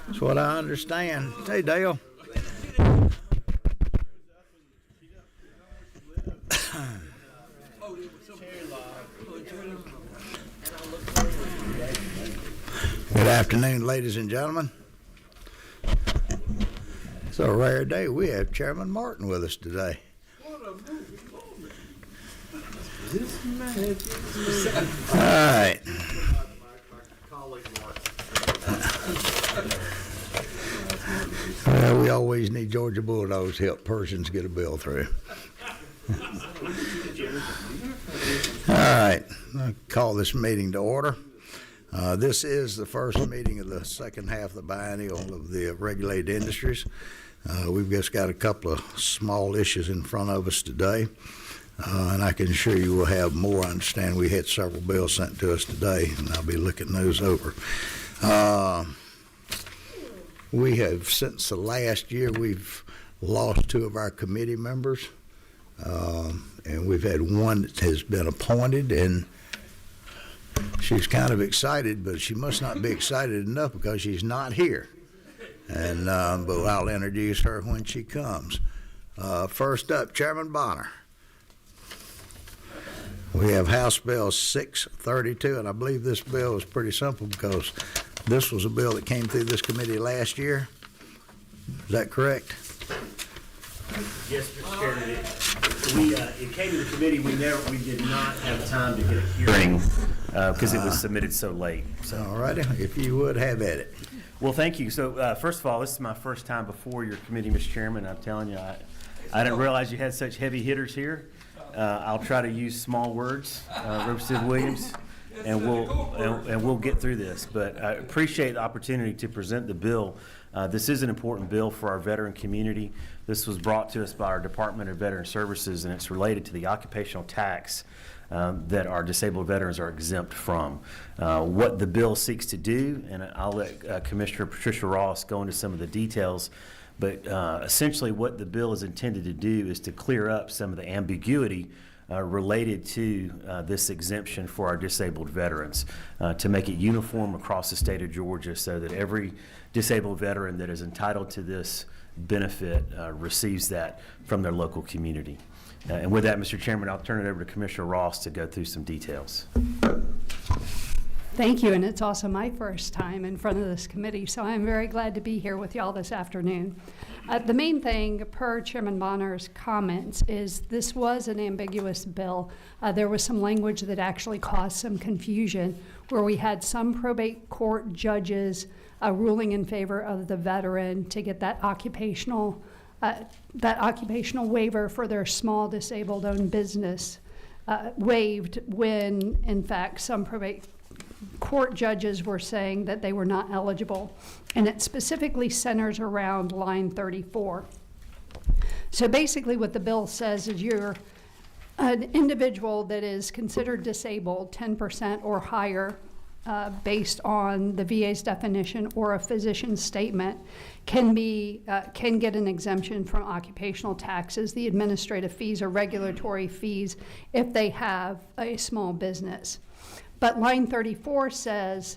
That's what I understand. Hey, Dale. Good afternoon, ladies and gentlemen. It's a rare day. We have Chairman Martin with us today. All right. Well, we always need Georgia Bulldogs to help Persians get a bill through. All right. I'll call this meeting to order. This is the first meeting of the second half of the biennial of the regulated industries. We've just got a couple of small issues in front of us today, and I can assure you we'll have more. I understand we had several bills sent to us today, and I'll be looking those over. We have, since the last year, we've lost two of our committee members, and we've had one that has been appointed, and she's kind of excited, but she must not be excited enough because she's not here. And but I'll introduce her when she comes. First up, Chairman Bonner. We have House Bill 632, and I believe this bill is pretty simple because this was a bill that came through this committee last year. Is that correct? Yes, Mr. Chairman. It came to the committee. We did not have time to get a hearing because it was submitted so late. So. All righty. If you would, have at it. Well, thank you. So first of all, this is my first time before your committee, Mr. Chairman. I'm telling you, I didn't realize you had such heavy hitters here. I'll try to use small words, Representative Williams, and we'll get through this. But I appreciate the opportunity to present the bill. This is an important bill for our veteran community. This was brought to us by our Department of Veteran Services, and it's related to the occupational tax that our disabled veterans are exempt from. What the bill seeks to do, and I'll let Commissioner Patricia Ross go into some of the details, but essentially what the bill is intended to do is to clear up some of the ambiguity related to this exemption for our disabled veterans, to make it uniform across the state of Georgia so that every disabled veteran that is entitled to this benefit receives that from their local community. And with that, Mr. Chairman, I'll turn it over to Commissioner Ross to go through some details. Thank you, and it's also my first time in front of this committee, so I'm very glad to be here with y'all this afternoon. The main thing, per Chairman Bonner's comments, is this was an ambiguous bill. There was some language that actually caused some confusion, where we had some probate court judges ruling in favor of the veteran to get that occupational waiver for their small disabled-owned business waived, when in fact some probate court judges were saying that they were not eligible, and it specifically centers around line 34. So basically what the bill says is you're an individual that is considered disabled 10% or higher based on the VA's definition or a physician's statement can get an exemption from occupational taxes, the administrative fees or regulatory fees if they have a small business. But line 34 says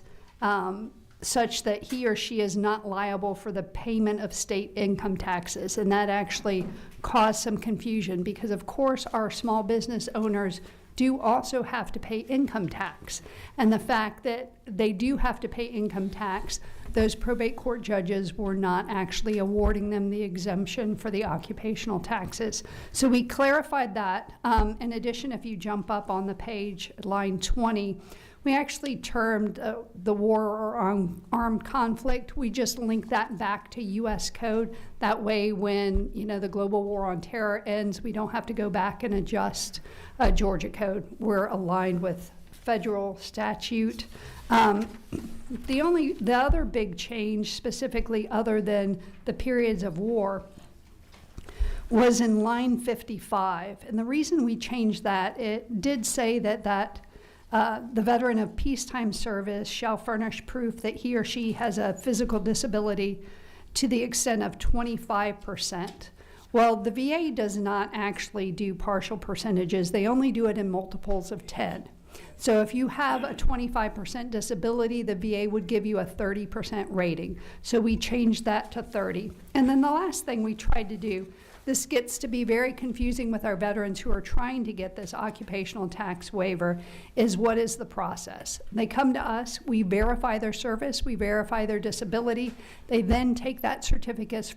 such that he or she is not liable for the payment of state income taxes. And that actually caused some confusion because, of course, our small business owners do also have to pay income tax. And the fact that they do have to pay income tax, those probate court judges were not actually awarding them the exemption for the occupational taxes. So we clarified that. In addition, if you jump up on the page, line 20, we actually termed the war or armed conflict. We just linked that back to U.S. code. That way, when the global war on terror ends, we don't have to go back and adjust Georgia code. We're aligned with federal statute. The other big change, specifically other than the periods of war, was in line 55. And the reason we changed that, it did say that the veteran of peacetime service shall furnish proof that he or she has a physical disability to the extent of 25%. Well, the VA does not actually do partial percentages. They only do it in multiples of 10. So if you have a 25% disability, the VA would give you a 30% rating. So we changed that to 30. And then the last thing we tried to do, this gets to be very confusing with our veterans who are trying to get this occupational tax waiver, is what is the process? They come to us, we verify their service, we verify their disability. They then take that certificate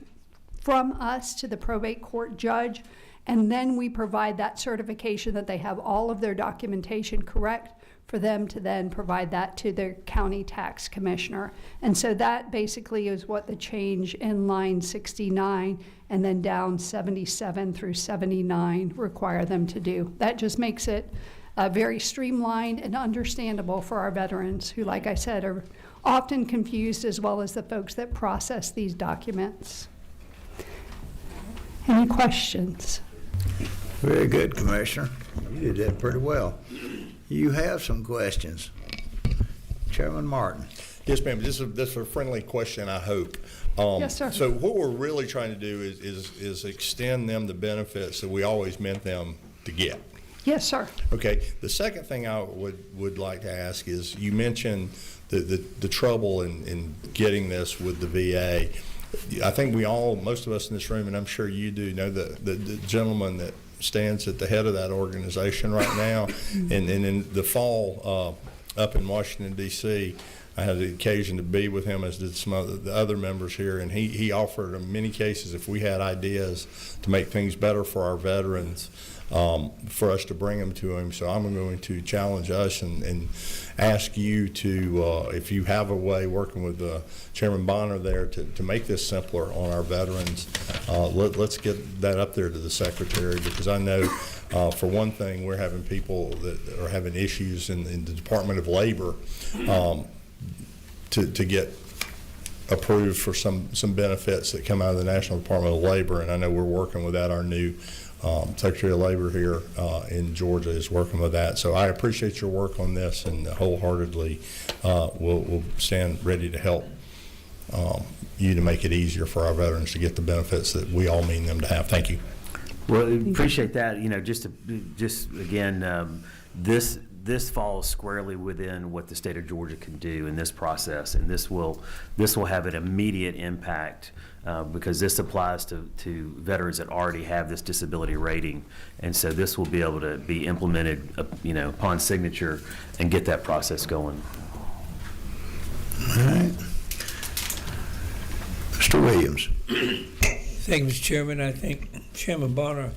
from us to the probate court judge, and then we provide that certification that they have all of their documentation correct for them to then provide that to their county tax commissioner. And so that basically is what the change in line 69 and then down 77 through 79 require them to do. That just makes it very streamlined and understandable for our veterans who, like I said, are often confused, as well as the folks that process these documents. Any questions? Very good, Commissioner. You did that pretty well. You have some questions. Chairman Martin. Yes, ma'am. This is a friendly question, I hope. Yes, sir. So what we're really trying to do is extend them the benefits that we always meant them to get. Yes, sir. Okay. The second thing I would like to ask is, you mentioned the trouble in getting this with the VA. I think most of us in this room, and I'm sure you do, know the gentleman that stands at the head of that organization right now. And in the fall, up in Washington, D.C., I had the occasion to be with him, as did some of the other members here, and he offered in many cases, if we had ideas to make things better for our veterans, for us to bring them to him. So I'm going to challenge us and ask you to, if you have a way, working with Chairman Bonner there, to make this simpler on our veterans. Let's get that up there to the Secretary, because I know, for one thing, we're having people that are having issues in the Department of Labor to get approved for some benefits that come out of the National Department of Labor, and I know we're working with that. Our new Secretary of Labor here in Georgia is working with that. So I appreciate your work on this, and wholeheartedly we'll stand ready to help you to make it easier for our veterans to get the benefits that we all mean them to have. Thank you. Well, appreciate that. You know, just again, this falls squarely within what the state of Georgia can do in this process, and this will have an immediate impact because this applies to veterans that already have this disability rating, and so this will be able to be implemented, upon signature, and get that process going. All right. Mr. Williams. Thank you, Mr. Chairman. I think Chairman Bonner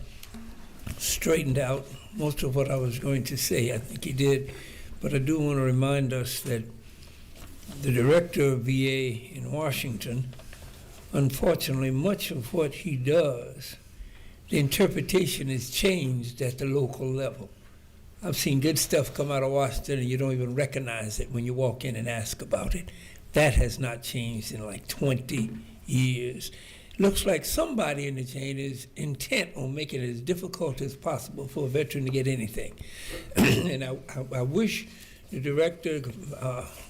straightened out most of what I was going to say. I think he did. But I do want to remind us that the director of VA in Washington, unfortunately, much of what he does, the interpretation is changed at the local level. I've seen good stuff come out of Washington and you don't even recognize it when you walk in and ask about it. That has not changed in like 20 years. Looks like somebody in the chain is intent on making it as difficult as possible for a veteran to get anything. And I wish the director,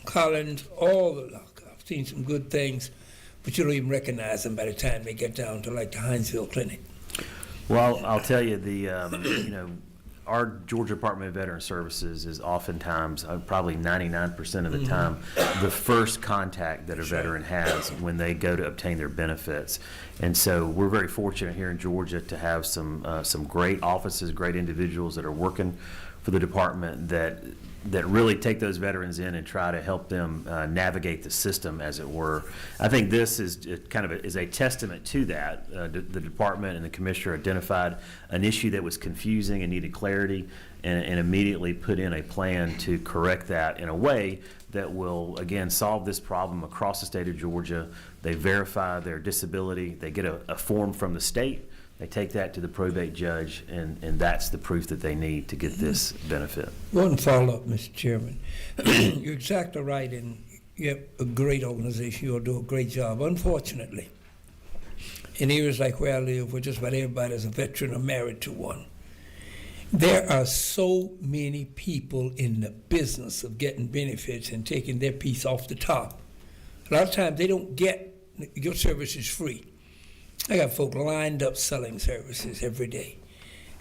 Collins, all the luck. I've seen some good things, but you don't even recognize them by the time they get down to like the Hinesville Clinic. Well, I'll tell you, our Georgia Department of Veteran Services is oftentimes, probably 99% of the time, the first contact that a veteran has when they go to obtain their benefits. And so we're very fortunate here in Georgia to have some great offices, great individuals that are working for the department that really take those veterans in and try to help them navigate the system, as it were. I think this is is a testament to that. The department and the commissioner identified an issue that was confusing and needed clarity, and immediately put in a plan to correct that in a way that will, again, solve this problem across the state of Georgia. They verify their disability. They get a form from the state. They take that to the probate judge, and that's the proof that they need to get this benefit. One follow-up, Mr. Chairman. You're exactly right, and you have a great organization. You'll do a great job. Unfortunately, in areas like where I live, where just about everybody is a veteran or married to one, there are so many people in the business of getting benefits and taking their piece off the top. A lot of times they don't get, your service is free. I got folk lined up selling services every day.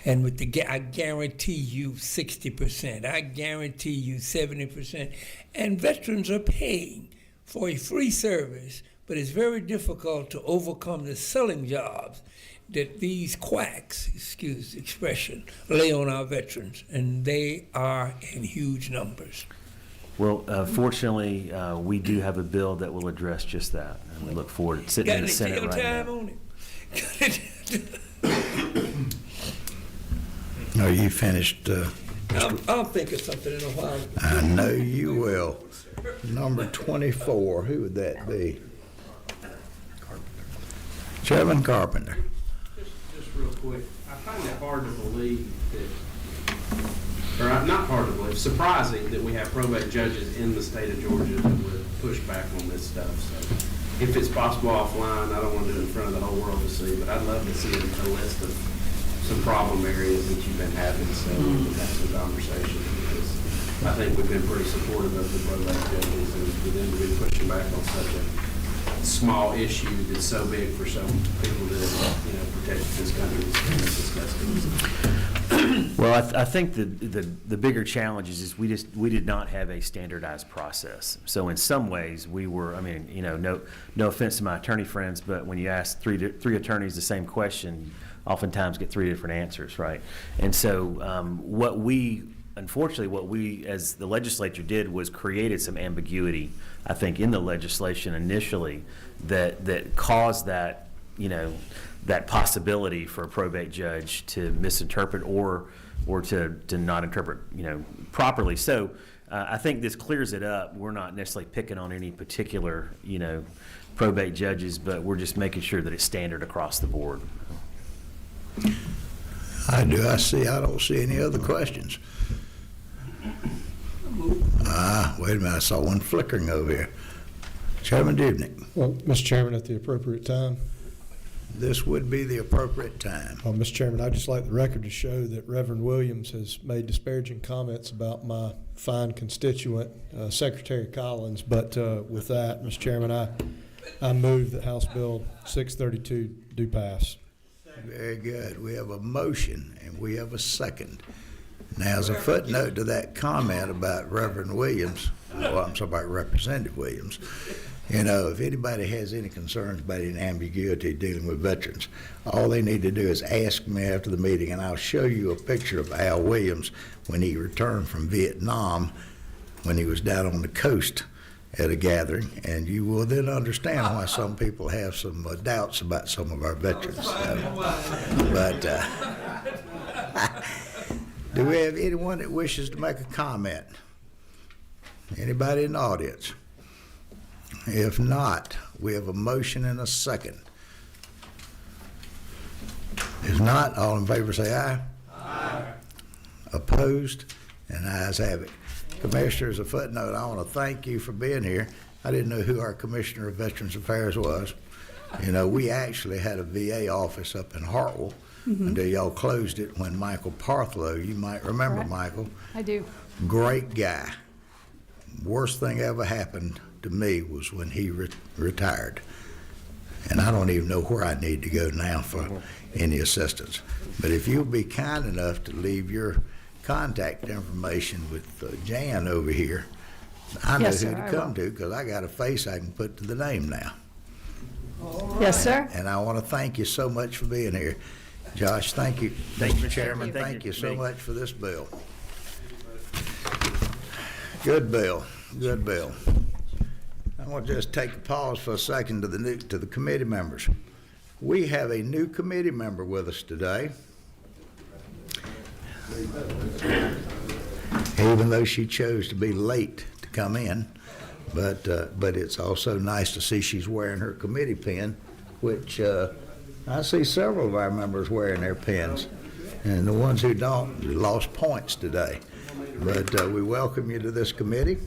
And with I guarantee you 60%. I guarantee you 70%. And veterans are paying for a free service, but it's very difficult to overcome the selling jobs that these quacks, excuse the expression, lay on our veterans, and they are in huge numbers. Well, fortunately, we do have a bill that will address just that, and we look forward to sitting in the Senate right now. On it. Are you finished? I'll think of something in a while. I know you will. Number 24, who would that be? Chairman Carpenter. Just real quick, I find it hard to believe that, or not hard to believe, surprising that we have probate judges in the state of Georgia that would push back on this stuff. So if it's possible offline, I don't want to do it in front of the whole world to see, but I'd love to see a list of some problem areas that you've been having, so we can have some conversation, because I think we've been pretty supportive of the probate judges, and for them to be pushing back on such a small issue that's so big for some people that, protect this country is disgusting. Well, I think the bigger challenge is we did not have a standardized process. So in some ways, we were, no offense to my attorney friends, but when you ask three attorneys the same question, you oftentimes get three different answers, right? And so unfortunately, what we as the legislature did was created some ambiguity, I think, in the legislation initially that caused that, that possibility for a probate judge to misinterpret or to not interpret, properly. So I think this clears it up. We're not necessarily picking on any particular, probate judges, but we're just making sure that it's standard across the board. I don't see any other questions. Wait a minute, I saw one flickering over here. Chairman Dubnik. Well, Mr. Chairman, at the appropriate time. This would be the appropriate time. Mr. Chairman, I'd just like the record to show that Reverend Williams has made disparaging comments about my fine constituent, Secretary Collins. But with that, Mr. Chairman, I move that House Bill 632 do pass. Very good. We have a motion and we have a second. Now, as a footnote to that comment about Reverend Williams, I'm sorry, about Representative Williams, if anybody has any concerns about any ambiguity dealing with veterans, all they need to do is ask me after the meeting, and I'll show you a picture of Al Williams when he returned from Vietnam, when he was down on the coast at a gathering, and you will then understand why some people have some doubts about some of our veterans. Do we have anyone that wishes to make a comment? Anybody in the audience? If not, we have a motion and a second. If not, all in favor say aye. Aye. Opposed? And ayes have it. Commissioner, as a footnote, I want to thank you for being here. I didn't know who our Commissioner of Veterans Affairs was. We actually had a VA office up in Hartwell until y'all closed it when Michael Parthlow, you might remember. Correct. Michael. I do. Great guy. Worst thing ever happened to me was when he retired. And I don't even know where I need to go now for any assistance. But if you'll be kind enough to leave your contact information with Jan over here, I know Yes, who sir, to I come will. to, because I got a face I can put to the name now. Yes, sir. And I want to thank you so much for being here. Josh, thank you. Thank you, Mr. Chairman. Thank you so much for this bill. Good bill, good bill. I want to just take a pause for a second to the committee members. We have a new committee member with us today. Even though she chose to be late to come in, but it's also nice to see she's wearing her committee pin, which I see several of our members wearing their pins, and the ones who don't lost points today. But we welcome you to this committee,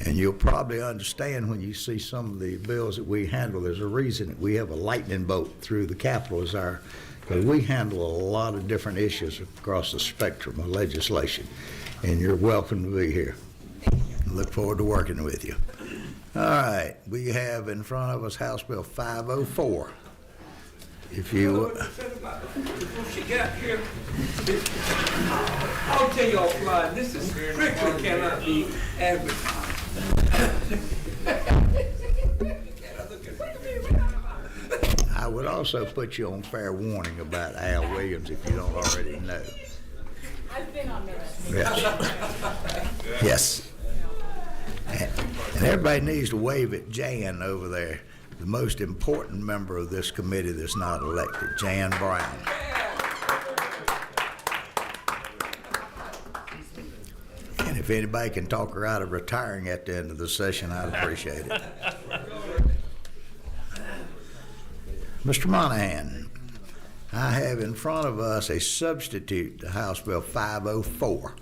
and you'll probably understand when you see some of the bills that we handle. There's a reason that we have a lightning bolt through the Capitol because we handle a lot of different issues across the spectrum of legislation, and you're welcome to be here. I look forward to working with you. All right, we have in front of us House Bill 504. If you, Before she got here, I'll tell you offline, this is strictly cannot be advertised. I would also put you on fair warning about Al Williams if you don't already know. I've been on notice. Yes. Yes. And everybody needs to wave at Jan over there, the most important member of this committee that's not elected, Jan Brown. And if anybody can talk her out of retiring at the end of the session, I'd appreciate it. Mr. Monahan, I have in front of us a substitute to House Bill 504,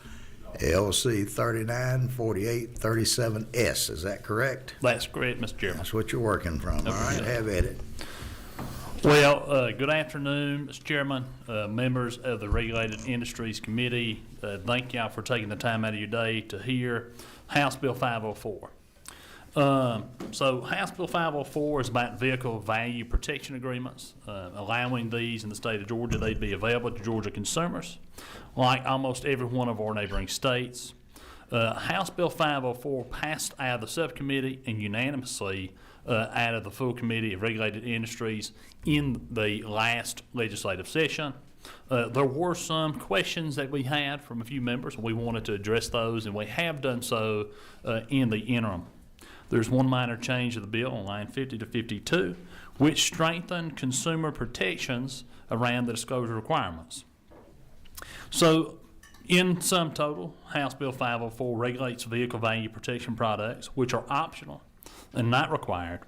LC 394837S. Is that correct? That's correct, Mr. Chairman. That's what you're working from. All right, have at it. Well, good afternoon, Mr. Chairman, members of the Regulated Industries Committee. Thank y'all for taking the time out of your day to hear House Bill 504. So House Bill 504 is about vehicle value protection agreements, allowing these in the state of Georgia. They'd be available to Georgia consumers, like almost every one of our neighboring states. House Bill 504 passed out of the subcommittee and unanimously out of the full committee of regulated industries in the last legislative session. There were some questions that we had from a few members. We wanted to address those, and we have done so in the interim. There's one minor change of the bill on line 50 to 52, which strengthened consumer protections around the disclosure requirements. So, in sum total, House Bill 504 regulates vehicle value protection products, which are optional and not required,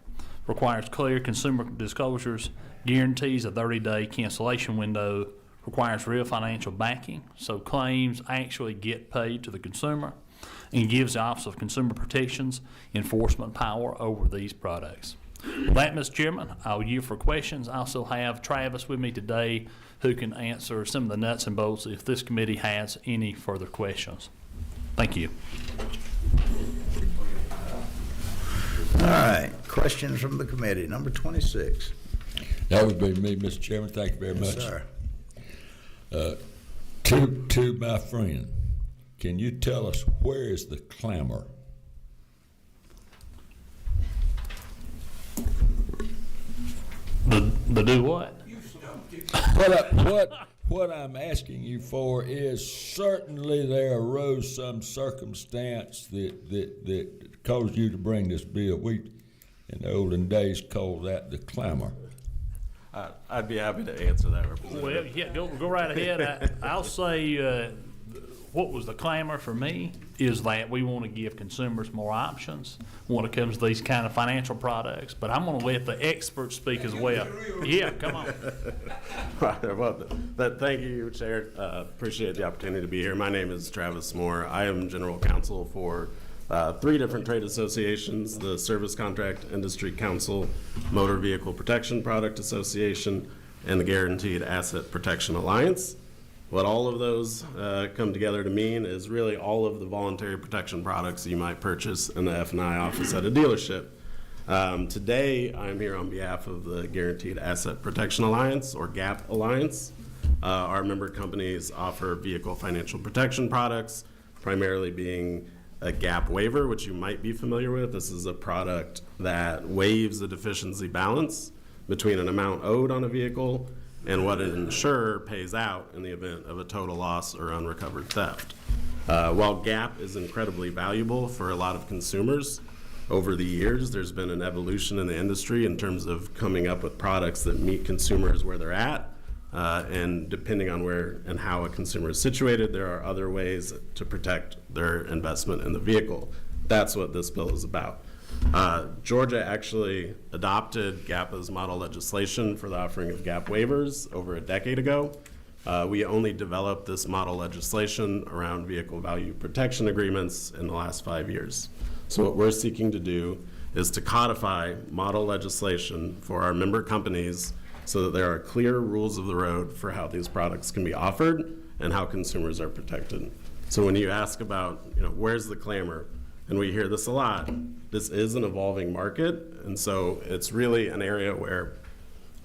requires clear consumer disclosures, guarantees a 30-day cancellation window, requires real financial backing, so claims actually get paid to the consumer, and gives the Office of Consumer Protection's enforcement power over these products. With that, Mr. Chairman, I'll yield for questions. I also have Travis with me today who can answer some of the nuts and bolts if this committee has any further questions. Thank you. All right, questions from the committee. Number 26. That would be me, Mr. Chairman. Thank you very much. Yes, sir. To my friend, can you tell us where is the clamor? The do what? What I'm asking you for is certainly there arose some circumstance that caused you to bring this bill. We, in the olden days, called that the clamor. I'd be happy to answer that, Representative. Well, yeah, go right ahead. I'll say what was the clamor for me is that we want to give consumers more options when it comes to these kind of financial products. But I'm going to let the experts speak as well. Yeah, come on. Well, thank you, Chair. Appreciate the opportunity to be here. My name is Travis Moore. I am General Counsel for 3 different trade associations: the Service Contract Industry Council, Motor Vehicle Protection Product Association, and the Guaranteed Asset Protection Alliance. What all of those come together to mean is really all of the voluntary protection products you might purchase in the F&I office at a dealership. Today, I'm here on behalf of the Guaranteed Asset Protection Alliance, or GAP Alliance. Our member companies offer vehicle financial protection products, primarily being a GAP waiver, which you might be familiar with. This is a product that waives the deficiency balance between an amount owed on a vehicle and what an insurer pays out in the event of a total loss or unrecovered theft. While GAP is incredibly valuable for a lot of consumers, over the years there's been an evolution in the industry in terms of coming up with products that meet consumers where they're at, and depending on where and how a consumer is situated, there are other ways to protect their investment in the vehicle. That's what this bill is about. Georgia actually adopted GAPA's model legislation for the offering of GAP waivers over a decade ago. We only developed this model legislation around vehicle value protection agreements in the last 5 years. So what we're seeking to do is to codify model legislation for our member companies so that there are clear rules of the road for how these products can be offered and how consumers are protected. So when you ask about, where's the clamor, and we hear this a lot, this is an evolving market, and so it's really an area where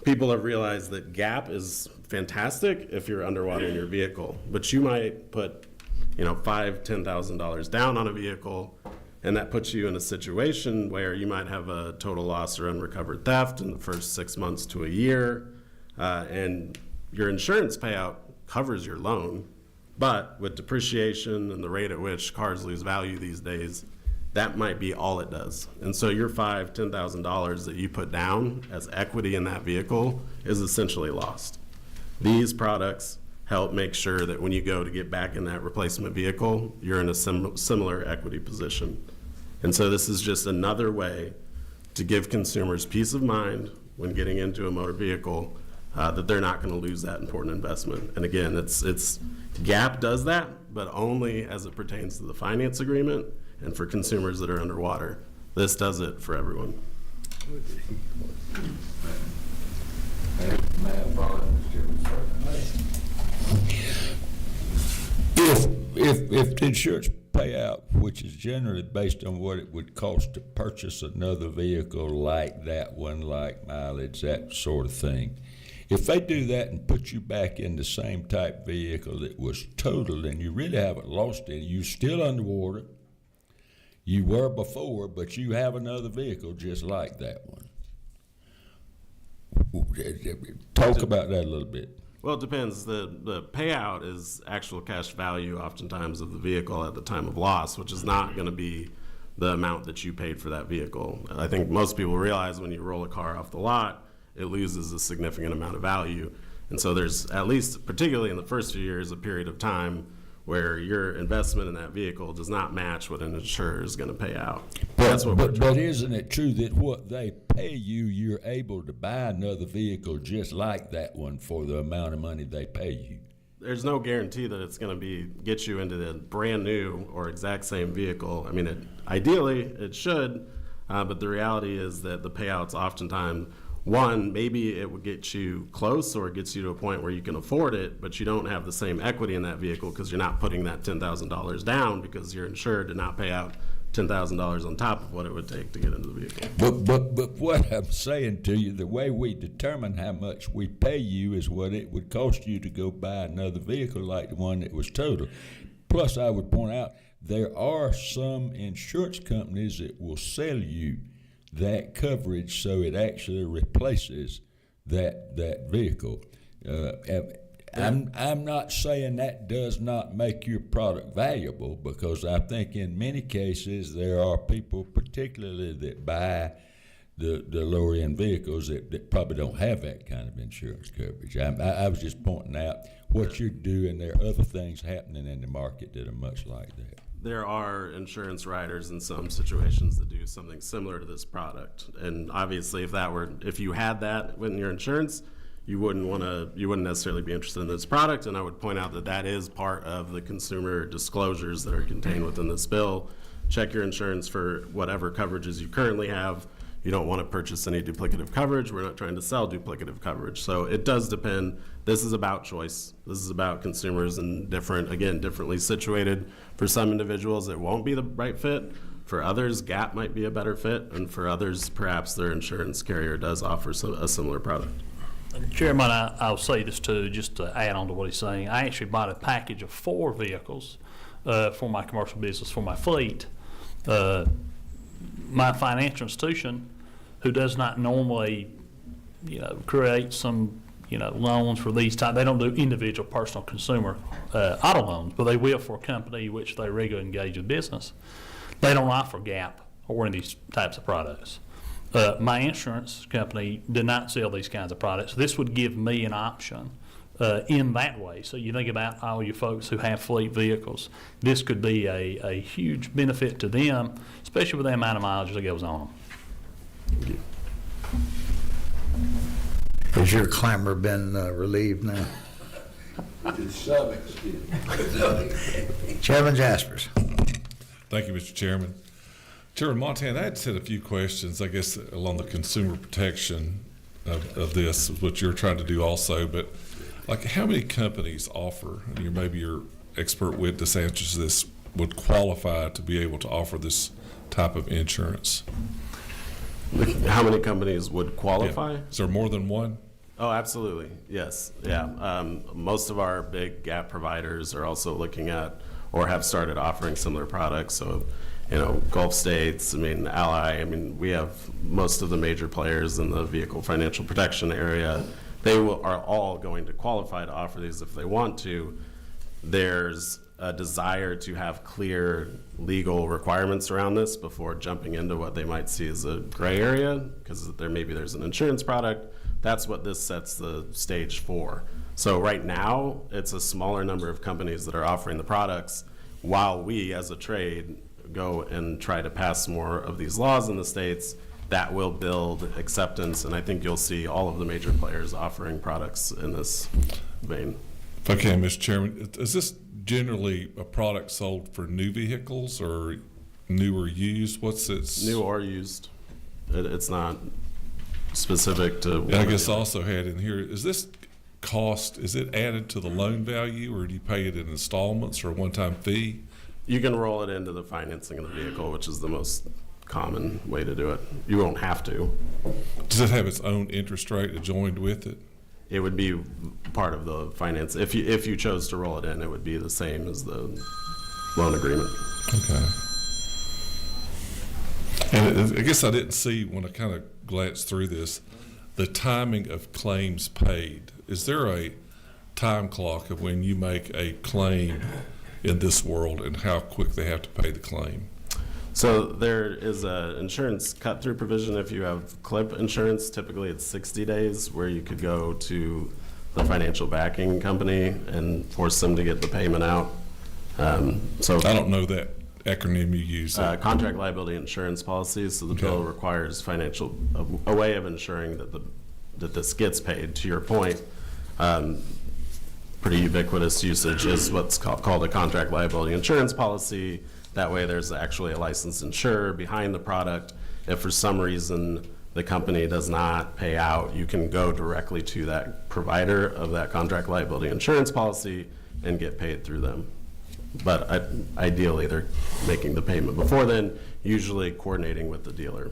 people have realized that gap is fantastic if you're underwater in your vehicle, but you might put, $5,000, $10,000 down on a vehicle, and that puts you in a situation where you might have a total loss or unrecovered theft in the first 6 months to a year, and your insurance payout covers your loan, but with depreciation and the rate at which cars lose value these days, that might be all it does. And so your $5,000, $10,000 that you put down as equity in that vehicle is essentially lost. These products help make sure that when you go to get back in that replacement vehicle, you're in a similar equity position. And so this is just another way to give consumers peace of mind when getting into a motor vehicle, that they're not going to lose that important investment. And again, it's GAP does that, but only as it pertains to the finance agreement and for consumers that are underwater. This does it for everyone. If the insurance payout, which is generally based on what it would cost to purchase another vehicle like that one, like mileage, that sort of thing, if they do that and put you back in the same type vehicle that was totaled and you really haven't lost any, you're still underwater, you were before, but you have another vehicle just like that one. Talk about that a little bit. Well, it depends. The payout is actual cash value oftentimes of the vehicle at the time of loss, which is not going to be the amount that you paid for that vehicle. I think most people realize when you roll a car off the lot, it loses a significant amount of value. And so there's, at least particularly in the first few years, a period of time where your investment in that vehicle does not match what an insurer is going to pay out. But isn't it true that what they pay you, you're able to buy another vehicle just like that one for the amount of money they pay you? There's no guarantee that it's going to get you into the brand new or exact same vehicle. I mean, ideally it should, but the reality is that the payouts oftentimes, one, maybe it would get you close or it gets you to a point where you can afford it, but you don't have the same equity in that vehicle because you're not putting that $10,000 down because you're insured to not pay out $10,000 on top of what it would take to get into the vehicle. But what I'm saying to you, the way we determine how much we pay you is what it would cost you to go buy another vehicle like the one that was totaled. Plus, I would point out, there are some insurance companies that will sell you that coverage so it actually replaces that vehicle. I'm not saying that does not make your product valuable, because I think in many cases there are people particularly that buy the lower end vehicles that probably don't have that kind of insurance coverage. I was just pointing out what you're doing. There are other things happening in the market that are much like that. There are insurance writers in some situations that do something similar to this product, and obviously, if you had that in your insurance, you wouldn't necessarily be interested in this product. And I would point out that is part of the consumer disclosures that are contained within this bill. Check your insurance for whatever coverages you currently have. You don't want to purchase any duplicative coverage. We're not trying to sell duplicative coverage. So it does depend. This is about choice. This is about consumers and differently situated. For some individuals, it won't be the right fit. For others, GAP might be a better fit. And for others, perhaps their insurance carrier does offer a similar product. Chairman, I'll say this too, just to add on to what he's saying. I actually bought a package of 4 vehicles for my commercial business, for my fleet. My financial institution, who does not normally, create some, loans for these type, they don't do individual personal consumer auto loans, but they will for a company which they regularly engage in business. They don't offer GAP or any of these types of products. My insurance company did not sell these kinds of products. This would give me an option in that way. So you think about all you folks who have fleet vehicles. This could be a huge benefit to them, especially with the amount of mileage that goes on them. Has your clamor been relieved now? To some extent. Chairman Jaspers. Thank you, Mr. Chairman. Chairman Montana, I had said a few questions, I guess, along the consumer protection of this, what you're trying to do also, but like how many companies offer, and maybe your expert witness answers this, would qualify to be able to offer this type of insurance? How many companies would qualify? Yeah. Is there more than one? Oh, absolutely. Yes. Yeah. Most of our big gap providers are also looking at or have started offering similar products. So, Gulf States, Ally, we have most of the major players in the vehicle financial protection area. Are all going to qualify to offer these if they want to. There's a desire to have clear legal requirements around this before jumping into what they might see as a gray area, because there's an insurance product. That's what this sets the stage for. So right now, it's a smaller number of companies that are offering the products, while we, as a trade, go and try to pass more of these laws in the states. That will build acceptance, and I think you'll see all of the major players offering products in this vein. Okay, Mr. Chairman, is this generally a product sold for new vehicles or new or used? What's its? New or used. It's not specific to. And I guess also had in here, is this cost, is it added to the loan value, or do you pay it in installments or a one-time fee? You can roll it into the financing of the vehicle, which is the most common way to do it. You won't have to. Does it have its own interest rate adjoined with it? It would be part of the finance. If you chose to roll it in, it would be the same as the loan agreement. Okay. And I guess I didn't see, when I kind of glanced through this, the timing of claims paid. Is there a time clock of when you make a claim in this world and how quick they have to pay the claim? So there is an insurance cut-through provision. If you have CLIP insurance, typically it's 60 days where you could go to the financial backing company and force them to get the payment out. So I don't know that acronym you use. Contract liability insurance policies. So the bill requires a way of ensuring that this gets paid. To your point, pretty ubiquitous usage is what's called a contract liability insurance policy. That way there's actually a licensed insurer behind the product. If for some reason the company does not pay out, you can go directly to that provider of that contract liability insurance policy and get paid through them. But ideally, they're making the payment before then, usually coordinating with the dealer.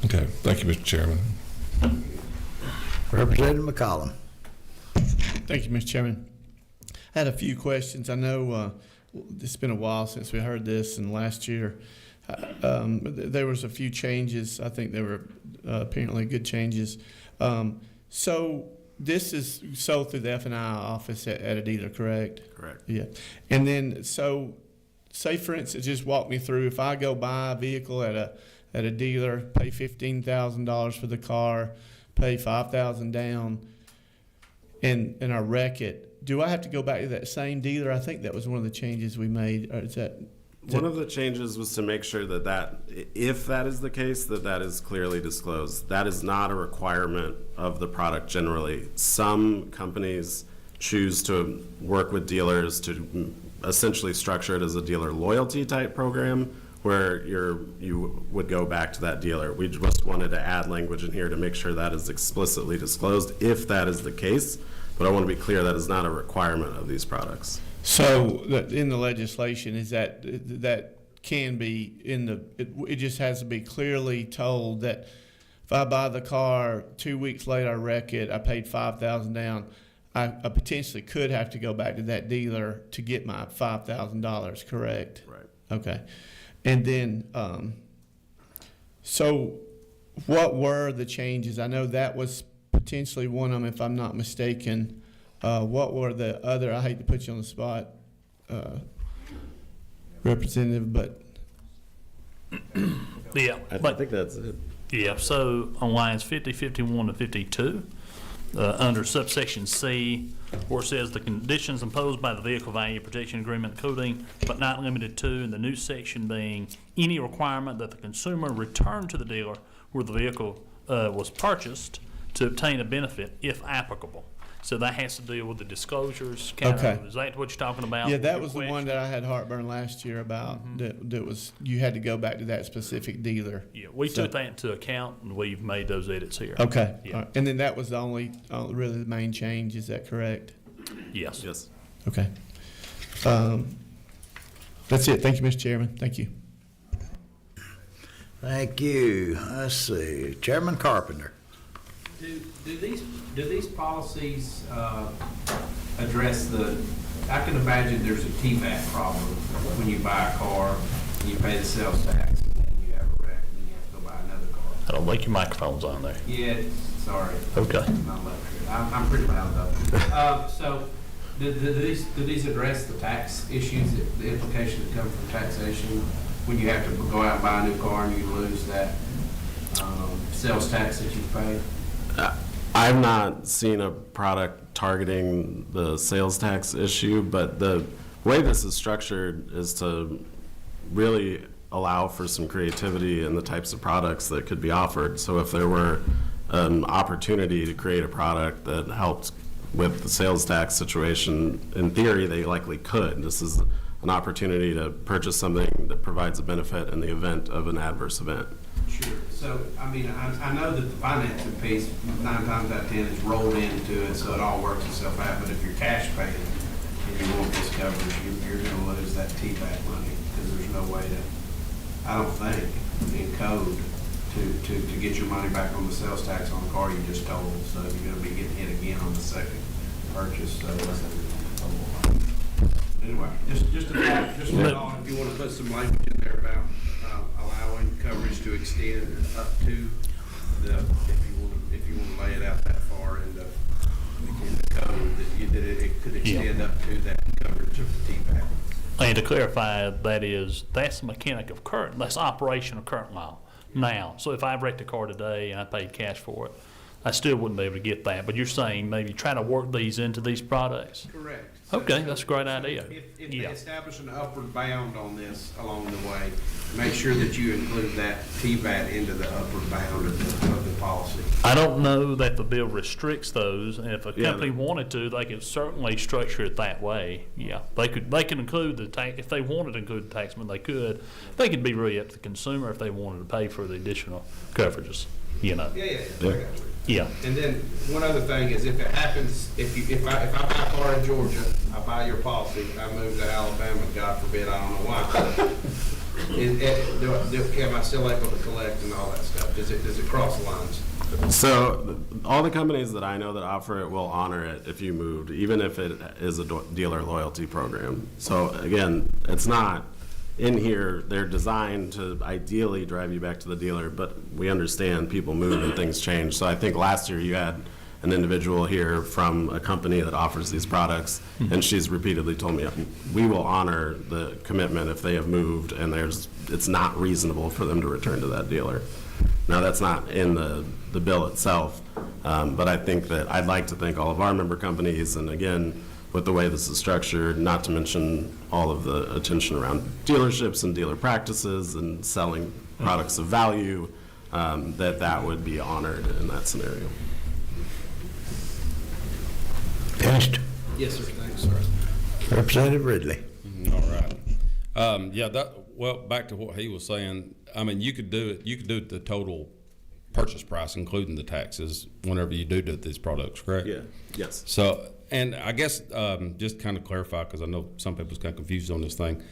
Okay, thank you, Mr. Chairman. Representative McCollum. Thank you, Mr. Chairman. I had a few questions. I know it's been a while since we heard this, and last year there was a few changes. I think they were apparently good changes. So this is sold through the F&I office at a dealer, correct? Correct. Yeah. And then, so say for instance, just walk me through, if I go buy a vehicle at a dealer, pay $15,000 for the car, pay $5,000 down, and I wreck it, do I have to go back to that same dealer? I think that was one of the changes we made. Or is that one of the changes was to make sure that if that is the case, that is clearly disclosed. That is not a requirement of the product generally. Some companies choose to work with dealers to essentially structure it as a dealer loyalty type program where you would go back to that dealer. We just wanted to add language in here to make sure that is explicitly disclosed if that is the case. But I want to be clear that is not a requirement of these products. So in the legislation, is that can be it just has to be clearly told that if I buy the car, 2 weeks later I wreck it, I paid $5,000 down, I potentially could have to go back to that dealer to get my $5,000, correct? Right. Okay. And then, so what were the changes? I know that was potentially one of them, if I'm not mistaken. What were the other, I hate to put you on the spot, Representative, but. Yeah. I think that's it. Yeah, so on lines 50, 51 to 52, under subsection C, where it says the conditions imposed by the Vehicle Value Protection Agreement coding, but not limited to, and the new section being any requirement that the consumer return to the dealer where the vehicle was purchased to obtain a benefit, if applicable. So that has to deal with the disclosures. Okay. Is that what you're talking about? Yeah, that was the one that I had heartburn last year about. That was, you had to go back to that specific dealer. Yeah, we took that into account, and we've made those edits here. Okay. Yeah. All right. And then that was the only, really the main change. Is that correct? Yes. Yes. Okay. That's it. Thank you, Mr. Chairman. Thank you. Thank you. Let's see. Chairman Carpenter. Do these policies address I can imagine there's a TVAC problem when you buy a car, you pay the sales tax, and then you have a wreck, and then you have to go buy another car. I don't think your microphone's on there. Yeah, sorry. Okay. I'm pretty loud though. So, do these address the tax issues, the implications that come from taxation when you have to go out and buy a new car and you lose that sales tax that you paid? I've not seen a product targeting the sales tax issue, but the way this is structured is to really allow for some creativity in the types of products that could be offered. So if there were an opportunity to create a product that helped with the sales tax situation, in theory, they likely could. This is an opportunity to purchase something that provides a benefit in the event of an adverse event. Sure. So, I mean, I know that the financing piece, 9 times out of 10, is rolled into it, so it all works itself out. But if you're cash paying and you want this coverage, you're going to lose that TVAC money because there's no way to, I don't think, in code to get your money back on the sales tax on the car you just told. So you're going to be getting hit again on the second purchase. So anyway, just a thought. If you want to put some language in there about allowing coverage to extend up to if you want to lay it out that far in the code, that it could extend up to that coverage of the TVAC. And to clarify, that's the mechanic of that's operation of current law now. So if I wrecked a car today and I paid cash for it, I still wouldn't be able to get that. But you're saying maybe try to work these into these products? Correct. Okay, that's a great idea. If they establish an upward bound on this along the way, make sure that you include that TVAT into the upward bound of the policy. I don't know that the bill restricts those, and if a company wanted to, they could certainly structure it that way. Yeah, they can include the tax if they wanted to include the taxman. They could. They could be really up to the consumer if they wanted to pay for the additional coverages. You know. Yeah. And then one other thing is, if it happens, if I buy a car in Georgia, I buy your policy, I move to Alabama, God forbid, I don't know why. Am I still able to collect and all that stuff? Does it cross lines? So all the companies that I know that offer it will honor it if you moved, even if it is a dealer loyalty program. So again, it's not in here. They're designed to ideally drive you back to the dealer, but we understand people move and things change. So I think last year you had an individual here from a company that offers these products, and she's repeatedly told me, we will honor the commitment if they have moved and it's not reasonable for them to return to that dealer. Now, that's not in the bill itself, but I think that I'd like to thank all of our member companies, and again, with the way this is structured, not to mention all of the attention around dealerships and dealer practices and selling products of value, that would be honored in that scenario. Finished? Yes, sir. Thanks, sir. Representative Ridley. All right. Well, back to what he was saying, I mean, you could do it the total purchase price, including the taxes, whenever you do these products, correct? Yeah, yes. So, and I guess just kind of clarify, because I know some people's kind of confused on this thing.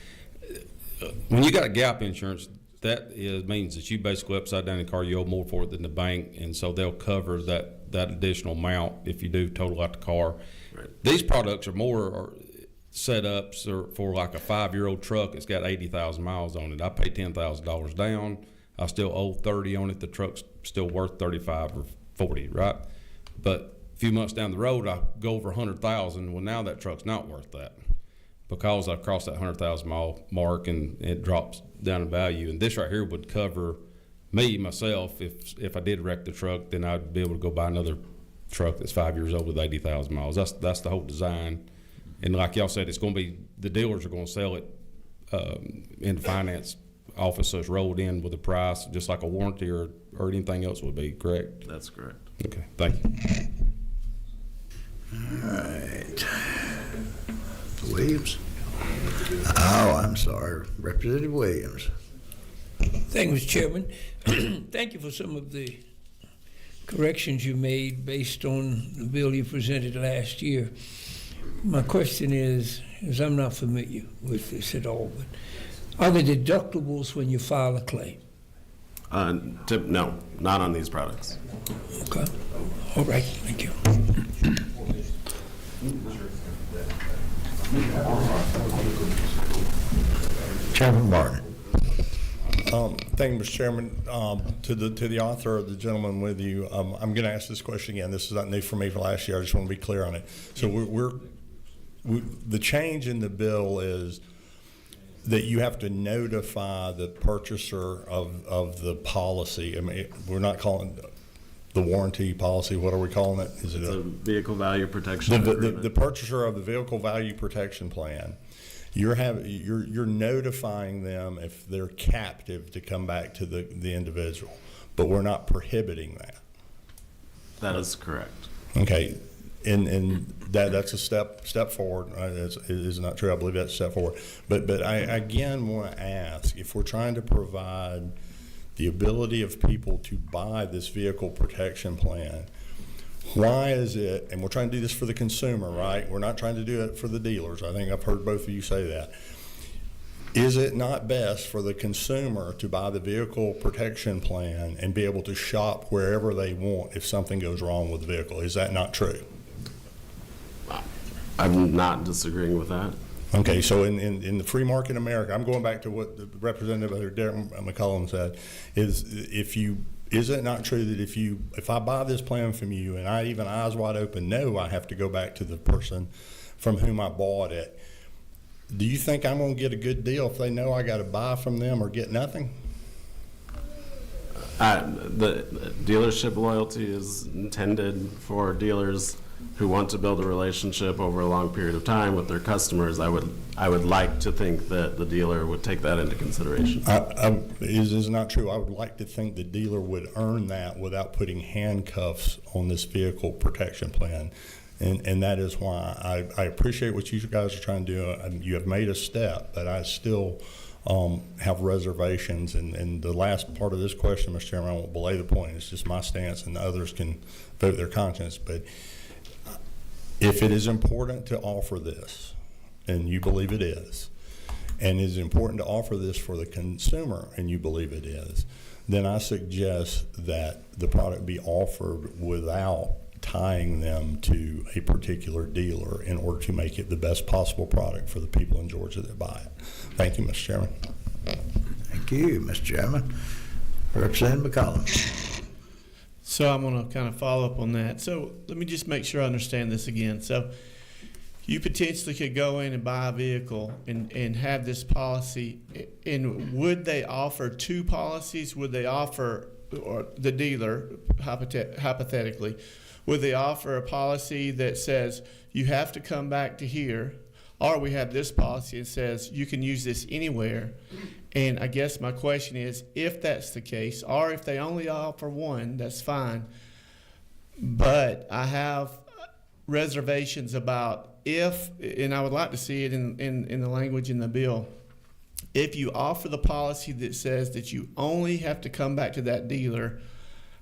When you got a gap insurance, that means that you basically upside down the car, you owe more for it than the bank, and so they'll cover that additional amount if you do total out the car. Right. These products are more setups for like a 5-year-old truck that's got 80,000 miles on it. I pay $10,000 down. I still owe 30 on it. The truck's still worth 35 or 40, right? But a few months down the road, I go over 100,000. Well, now that truck's not worth that because I crossed that 100,000 mile mark and it drops down in value. And this right here would cover myself. If I did wreck the truck, then I'd be able to go buy another truck that's 5 years old with 80,000 miles. That's the whole design. And like y'all said, it's going to be, the dealers are going to sell it in the finance office, so it's rolled in with a price, just like a warranty or anything else would be, correct? That's correct. Okay, thank you. All right. Williams? Oh, I'm sorry. Representative Williams. Thank you, Mr. Chairman. Thank you for some of the corrections you made based on the bill you presented last year. My question is I'm not familiar with this at all, but are there deductibles when you file a claim? No, not on these products. Okay. All right, thank you. Chairman Martin. Thank you, Mr. Chairman. To the author of the gentleman with you, I'm going to ask this question again. This is not new for me for last year. I just want to be clear on it. So the change in the bill is that you have to notify the purchaser of the policy. I mean, we're not calling it the warranty policy. What are we calling it? Is it a vehicle value protection? The purchaser of the vehicle value protection plan. You're notifying them if they're captive to come back to the individual, but we're not prohibiting that. That is correct. Okay, and that's a step forward. It is not true. I believe that's a step forward. But I again want to ask, if we're trying to provide the ability of people to buy this vehicle protection plan, why is it, and we're trying to do this for the consumer, right? We're not trying to do it for the dealers. I think I've heard both of you say that. Is it not best for the consumer to buy the vehicle protection plan and be able to shop wherever they want if something goes wrong with the vehicle? Is that not true? I'm not disagreeing with that. Okay, so in the free market America, I'm going back to what the Representative Derek McCollum said, is it not true that if I buy this plan from you and I even eyes wide open know I have to go back to the person from whom I bought it, do you think I'm going to get a good deal if they know I got to buy from them or get nothing? The dealership loyalty is intended for dealers who want to build a relationship over a long period of time with their customers. I would like to think that the dealer would take that into consideration. Is not true. I would like to think the dealer would earn that without putting handcuffs on this vehicle protection plan. And that is why I appreciate what you guys are trying to do. You have made a step, but I still have reservations. And the last part of this question, Mr. Chairman, I won't belay the point. It's just my stance, and others can vote their conscience. But if it is important to offer this, and you believe it is, and it is important to offer this for the consumer, and you believe it is, then I suggest that the product be offered without tying them to a particular dealer in order to make it the best possible product for the people in Georgia that buy it. Thank you, Mr. Chairman. Thank you, Mr. Chairman. Representative McCollum. So I'm going to kind of follow up on that. So let me just make sure I understand this again. So you potentially could go in and buy a vehicle and have this policy. And would they offer two policies? Would they offer, or the dealer, hypothetically, would they offer a policy that says you have to come back to here, or we have this policy that says you can use this anywhere? And I guess my question is, if that's the case, or if they only offer one, that's fine. But I have reservations about if, and I would like to see it in the language in the bill, if you offer the policy that says that you only have to come back to that dealer,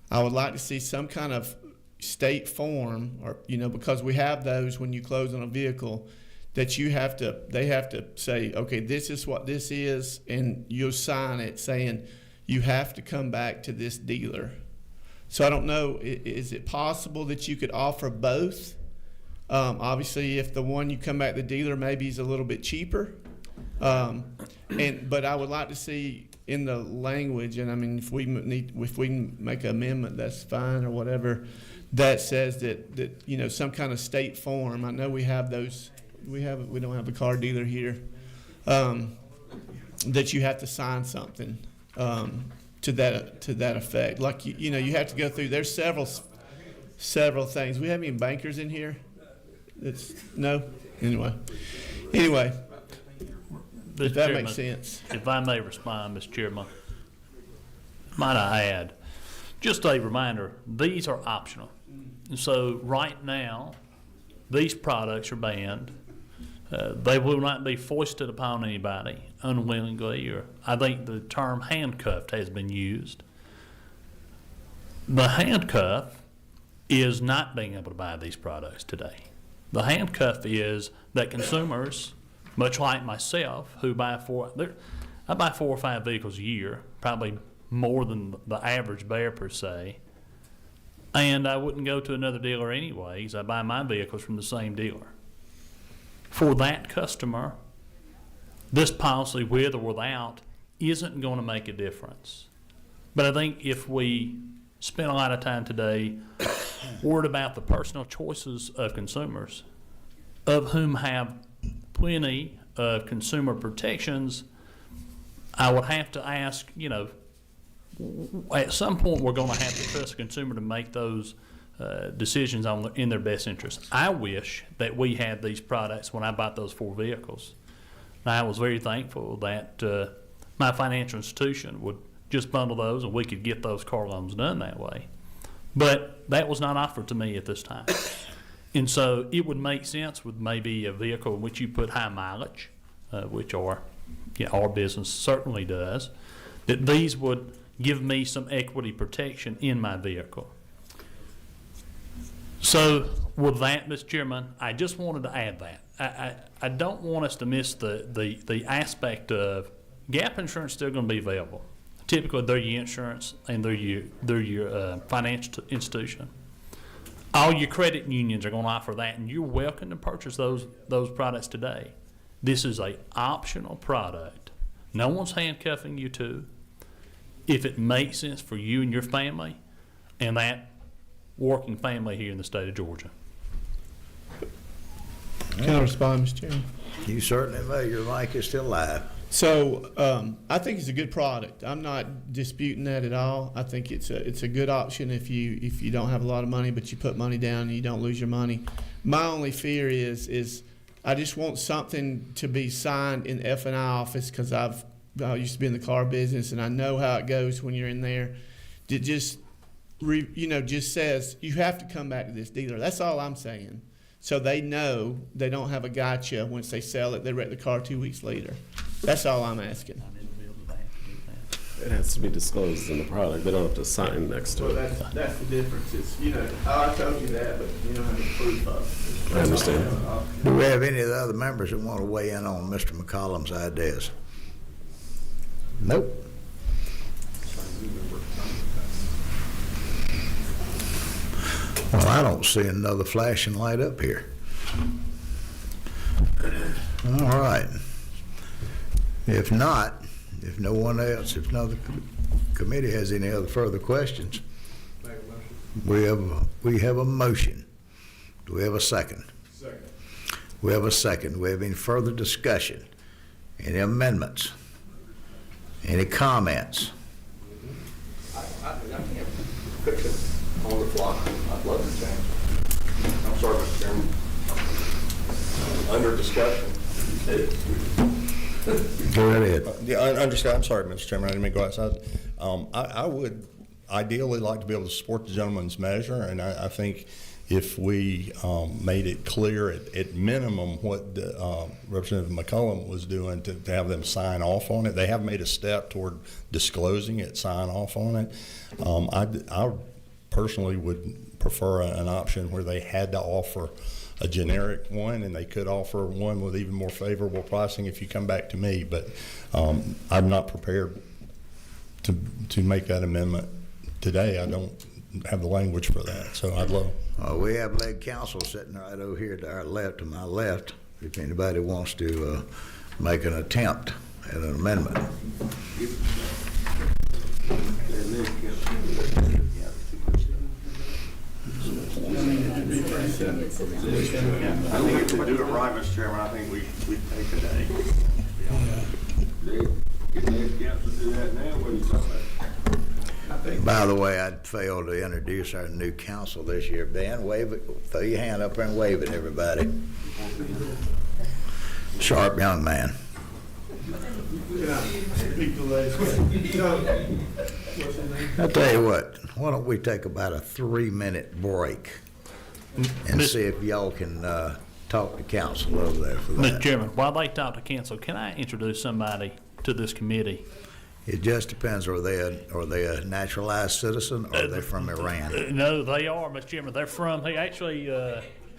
I would like to see some kind of state form, or, because we have those when you close on a vehicle, that they have to say, okay, this is what this is, and you'll sign it saying you have to come back to this dealer. So I don't know, is it possible that you could offer both? Obviously, if the one you come back to the dealer maybe is a little bit cheaper, but I would like to see in the language, and I mean, if we make an amendment, that's fine, or whatever, that says that some kind of state form. I know we have those. We don't have the car dealer here. That you have to sign something to that effect. Like you have to go through. There's several things. We have any bankers in here? No. Anyway. If that makes sense. If I may respond, Mr. Chairman, might I add, just a reminder, these are optional. And so right now, these products are banned. They will not be foisted upon anybody unwillingly, or I think the term handcuffed has been used. The handcuff is not being able to buy these products today. The handcuff is that consumers, much like myself, who I buy 4 or 5 vehicles a year, probably more than the average bear per se. And I wouldn't go to another dealer anyways. I buy my vehicles from the same dealer. For that customer, this policy, with or without, isn't going to make a difference. But I think if we spend a lot of time today worried about the personal choices of consumers, of whom have plenty of consumer protections, I would have to ask, at some point we're going to have to trust the consumer to make those decisions in their best interest. I wish that we had these products when I bought those 4 vehicles. And I was very thankful that my financial institution would just bundle those and we could get those car loans done that way. But that was not offered to me at this time. And so it would make sense with maybe a vehicle in which you put high mileage, which our business certainly does, that these would give me some equity protection in my vehicle. So with that, Mr. Chairman, I just wanted to add that. I don't want us to miss the aspect of gap insurance still going to be available. Typically, they're your insurance and they're your financial institution. All your credit unions are going to offer that, and you're welcome to purchase those products today. This is an optional product. No one's handcuffing you to. If it makes sense for you and your family and that working family here in the state of Georgia. Can I respond, Mr. Chairman? You certainly may. Your mic is still live. So I think it's a good product. I'm not disputing that at all. I think it's a good option if you don't have a lot of money, but you put money down and you don't lose your money. My only fear is I just want something to be signed in the F&I office, because I used to be in the car business and I know how it goes when you're in there. It just just says you have to come back to this dealer. That's all I'm saying. So they know they don't have a gotcha once they sell it. They wreck the car 2 weeks later. That's all I'm asking. It has to be disclosed in the product. They don't have to sign next to it. That's the difference. It's, I told you that, but you don't have any proof of it. I understand. Do we have any of the other members that want to weigh in on Mr. McCollum's ideas? Nope. Well, I don't see another flashing light up here. All right. If not, if no one else, if no other committee has any other further questions, we have a motion. Do we have a second? Second. We have a second. Do we have any further discussion? Any amendments? Any comments? I can't fix it on the fly. I'd love to change. I'm sorry, Mr. Chairman. Under discussion. Go right ahead. I'm sorry, Mr. Chairman, I didn't mean to go outside. I would ideally like to be able to support the gentleman's measure, and I think if we made it clear at minimum what Representative McCollum was doing to have them sign off on it. They have made a step toward disclosing it, sign off on it. I personally would prefer an option where they had to offer a generic one, and they could offer one with even more favorable pricing if you come back to me. But I'm not prepared to make that amendment today. I don't have the language for that, so I'd love. We have lead counsel sitting right over here to our left, to my left, if anybody wants to make an attempt at an amendment. I think if we do it right, Mr. Chairman, I think we take today. Can they council do that now? What are you talking about? By the way, I'd failed to introduce our new council this year. Ben, wave it, throw your hand up there and wave it, everybody. Sharp young man. I'll tell you what, why don't we take about a 3-minute break and see if y'all can talk to council over there for that. Mr. Chairman, while they talk to council, can I introduce somebody to this committee? It just depends. Are they a naturalized citizen, or are they from Iran? No, they are, Mr. Chairman. They're from.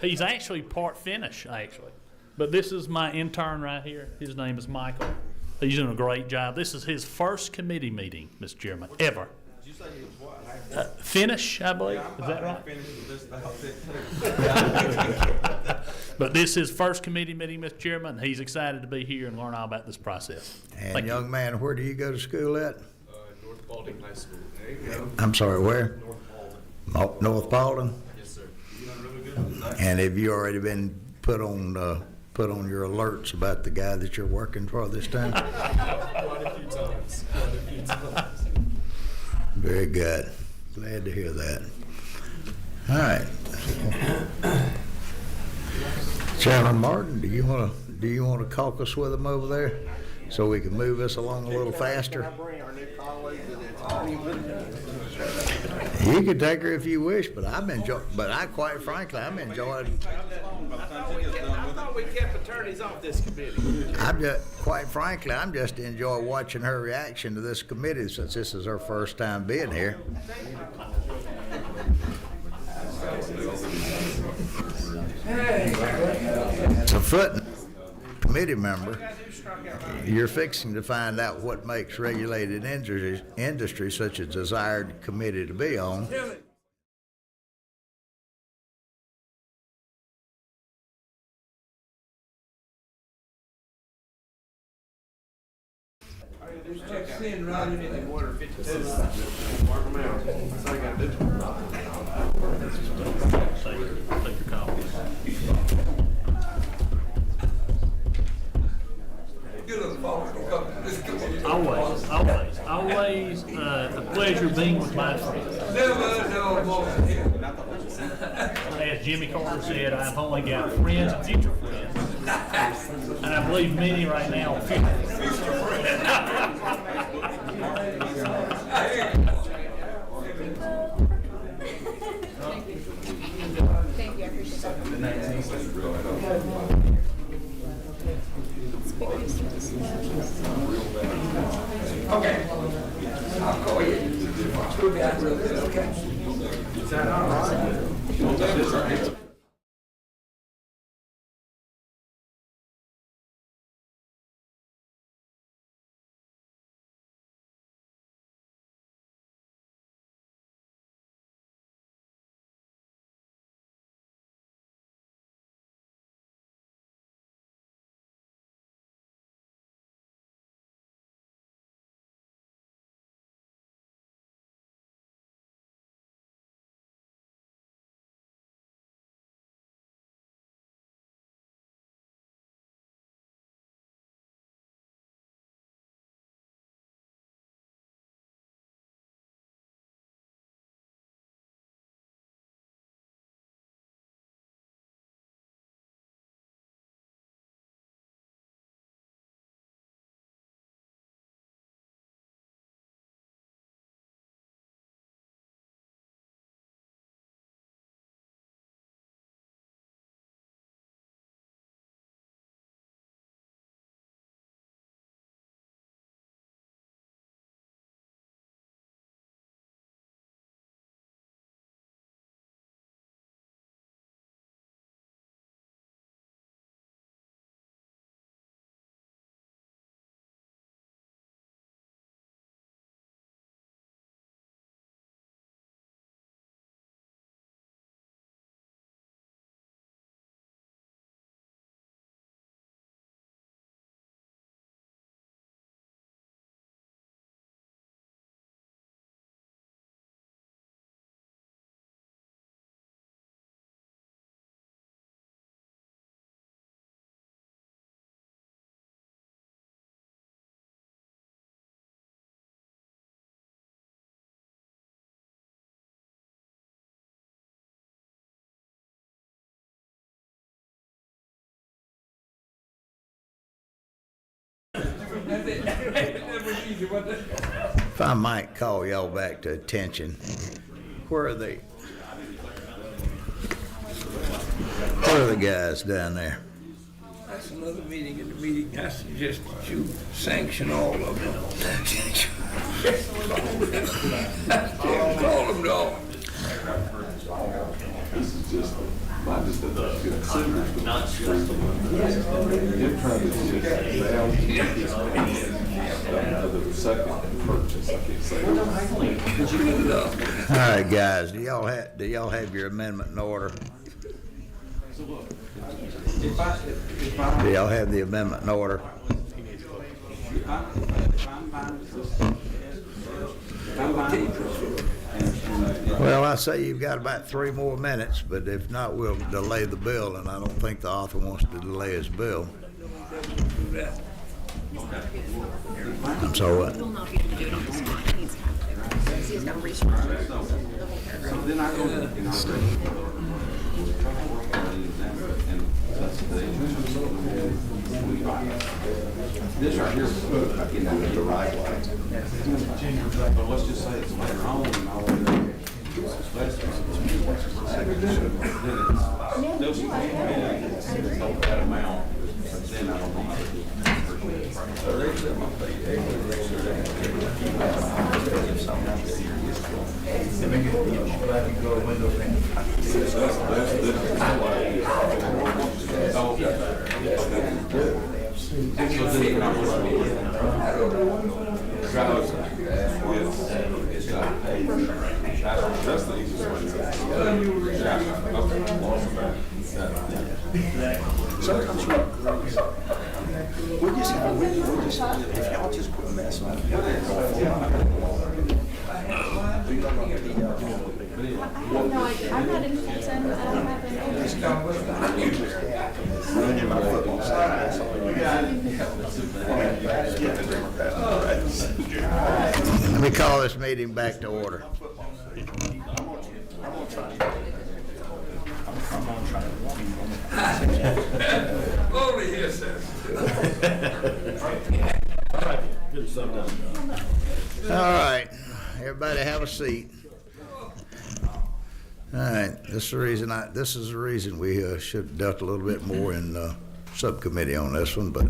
He's actually part Finnish, actually. But this is my intern right here. His name is Michael. He's doing a great job. This is his first committee meeting, Mr. Chairman, ever. Did you say he was what? Finish, I believe. Is that right? But this is his first committee meeting, Mr. Chairman. He's excited to be here and learn all about this process. And Thank you. young man, where do you go to school at? North Baldwin High School. There you go. I'm sorry, where? North Baldwin. North Baldwin? Yes, sir. You done really good today. And have you already been put on your alerts about the guy that you're working for this time? Quite a few times. Quite a few times. Very good. Glad to hear that. All right. Chairman Martin, do you want to caucus with them over there so we can move this along a little faster? You can take her if you wish, but I'm enjoying. But quite frankly, I'm enjoying. I thought we kept attorneys off this committee. Quite frankly, I'm just enjoying watching her reaction to this committee since this is her first time being here. So, Foot, committee member, you're fixing to find out what makes regulated industry such a desired committee to be on. Take your call. Always a pleasure being with my friends. As Jimmy Carter said, I've only got friends and future friends. And I believe many right now are future friends. Thank you, I appreciate Okay. I'll call you. We'll be out real good, okay? Is that all right? If I might call y'all back to attention, where are the guys down there? That's another meeting, and the meeting, I suggest that you sanction all of them. Call them, dog. I just did that. Not just the one. You're trying to shift down to the second purchase, I keep saying. All right, guys, do y'all have your amendment in order? Do y'all have the amendment in order? Well, I say you've got about 3 more minutes, but if not, we'll delay the bill, and I don't think the author wants to delay his bill. I'm sorry, what? Will not be able to do it on the spot. He needs time. He's got to restructure the whole paragraph. Then I go, this right here, the right way. But let's just say it's later on and all of that. That amount, then I don't know. That's the easiest way. Sorry, I'm sorry. If y'all just put a mess on it. I'm not in consent. I don't have Let me call this meeting back to order. Only here, sir. All right, everybody have a seat. All right, this is the reason we should have dealt a little bit more in subcommittee on this one, but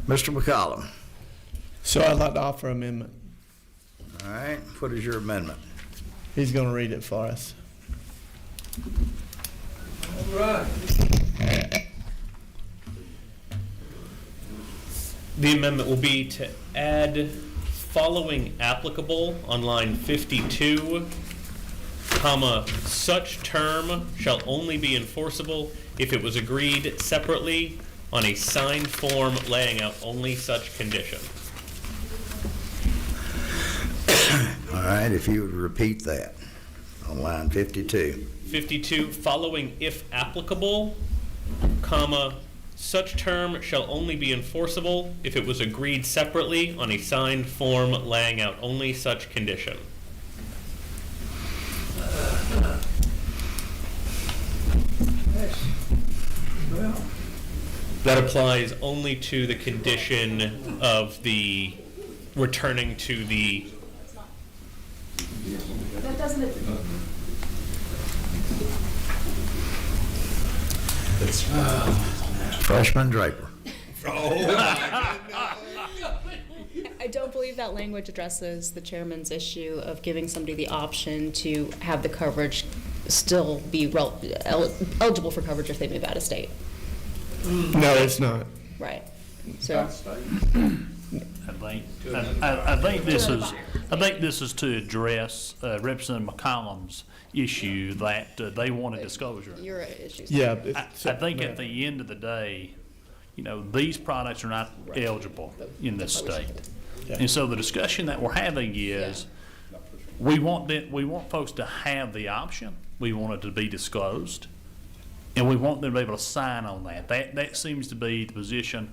Mr. McCollum. So I'd like to offer an amendment. All right, what is your amendment? He's going to read it for us. All right. The amendment will be to add following applicable on line 52, comma, such term shall only be enforceable if it was agreed separately on a signed form laying out only such condition. All right, if you would repeat that on line 52. 52, following if applicable, comma, such term shall only be enforceable if it was agreed separately on a signed form laying out only such condition. That applies only to the condition of the returning to the. That doesn't. Freshman Draper. I don't believe that language addresses the chairman's issue of giving somebody the option to have the coverage still be eligible for coverage if they move out of state. No, it's not. Right. So. I think this is to address Representative McCollum's issue that they wanted disclosure. Your issues. Yeah. I think at the end of the day, you know, these products are not eligible in this state. Yeah. And so the discussion that we're having is, we want folks to have the option. We want it to be disclosed, and we want them to be able to sign on that. That seems to be the position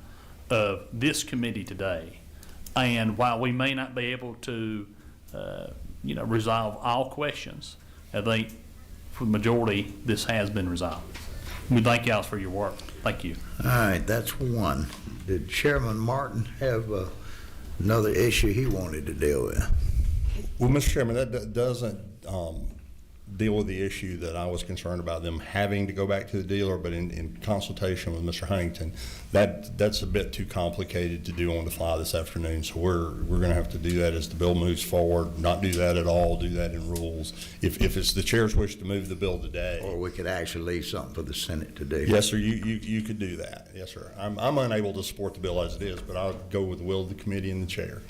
of this committee today. And while we may not be able to, resolve all questions, I think for the majority, this has been resolved. We thank y'all for your work. Thank you. All right, that's one. Did Chairman Martin have another issue he wanted to deal with? Well, Mr. Chairman, that doesn't deal with the issue that I was concerned about them having to go back to the dealer, but in consultation with Mr. Huntington, that's a bit too complicated to do on the fly this afternoon. So we're going to have to do that as the bill moves forward, not do that at all, do that in rules. If it's the chair's wish to move the bill today. Or we could actually leave something for the Senate to do. Yes, sir, you could do that. Yes, sir. I'm unable to support the bill as it is, but I'll go with the will of the committee and the chair.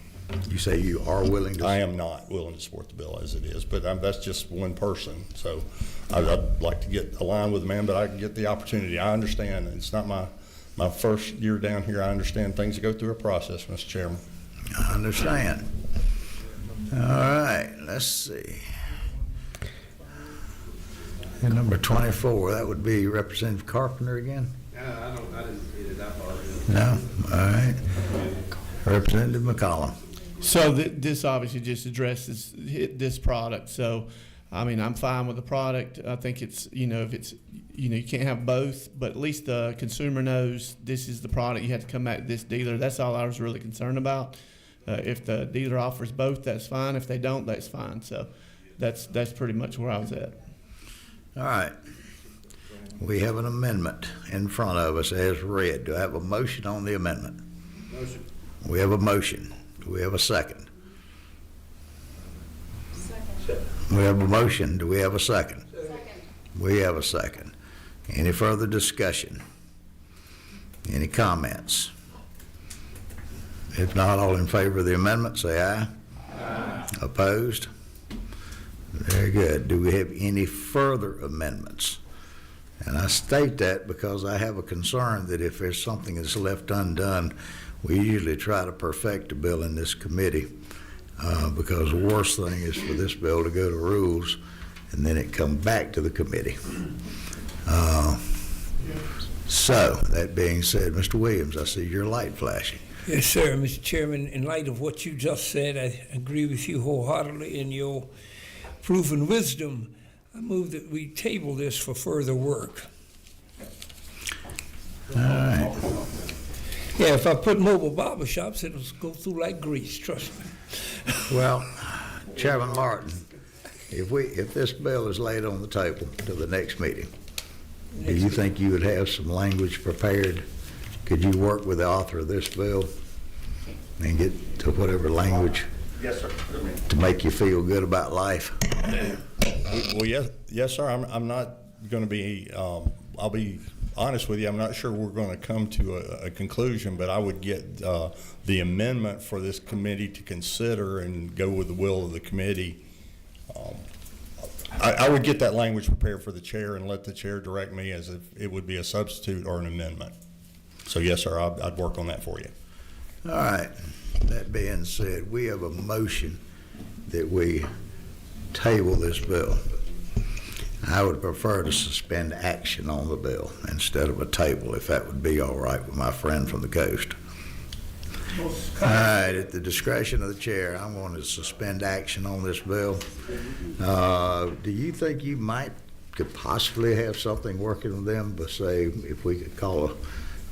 You say you are willing to? I am not willing to support the bill as it is, but that's just one person. So I'd like to get aligned with the man, but I get the opportunity. I understand. It's not my first year down here. I understand things that go through a process, Mr. Chairman. I understand. All right, let's see. And number 24, that would be Representative Carpenter again? I didn't get it that far. No? All right. Representative McCollum. So this obviously just addresses this product. So, I mean, I'm fine with the product. I think it's, if it's, you can't have both, but at least the consumer knows this is the product. You have to come back to this dealer. That's all I was really concerned about. If the dealer offers both, that's fine. If they don't, that's fine. So that's pretty much where I was at. All right. We have an amendment in front of us as read. Do I have a motion on the amendment? Motion. We have a motion. Do we have a second? Second. We have a motion. Do we have a second? Second. We have a second. Any further discussion? Any comments? If not, all in favor of the amendment, say aye. Aye. Opposed? Very good. Do we have any further amendments? And I state that because I have a concern that if there's something that's left undone, we usually try to perfect a bill in this committee because the worst thing is for this bill to go to rules and then it come back to the committee. So, that being said, Mr. Williams, I see your light flashing. Yes, sir, Mr. Chairman. In light of what you just said, I agree with you wholeheartedly in your proven wisdom. I move that we table this for further work. All right. Yeah, if I put mobile barber shops, it'll go through like grease, trust me. Well, Chairman Martin, if this bill is laid on the table to the next meeting, do you think you would have some language prepared? Could you work with the author of this bill and get to whatever language? Yes, sir. To make you feel good about life? Well, yes, sir. I'm not going to be. I'll be honest with you. I'm not sure we're going to come to a conclusion, but I would get the amendment for this committee to consider and go with the will of the committee. I would get that language prepared for the chair and let the chair direct me as if it would be a substitute or an amendment. So yes, sir. I'd work on that for you. All right. That being said, we have a motion that we table this bill. I would prefer to suspend action on the bill instead of a table, if that would be all right with my friend from the coast. All right, at the discretion of the chair, I'm going to suspend action on this bill. Do you think you could possibly have something working with them, but say if we could call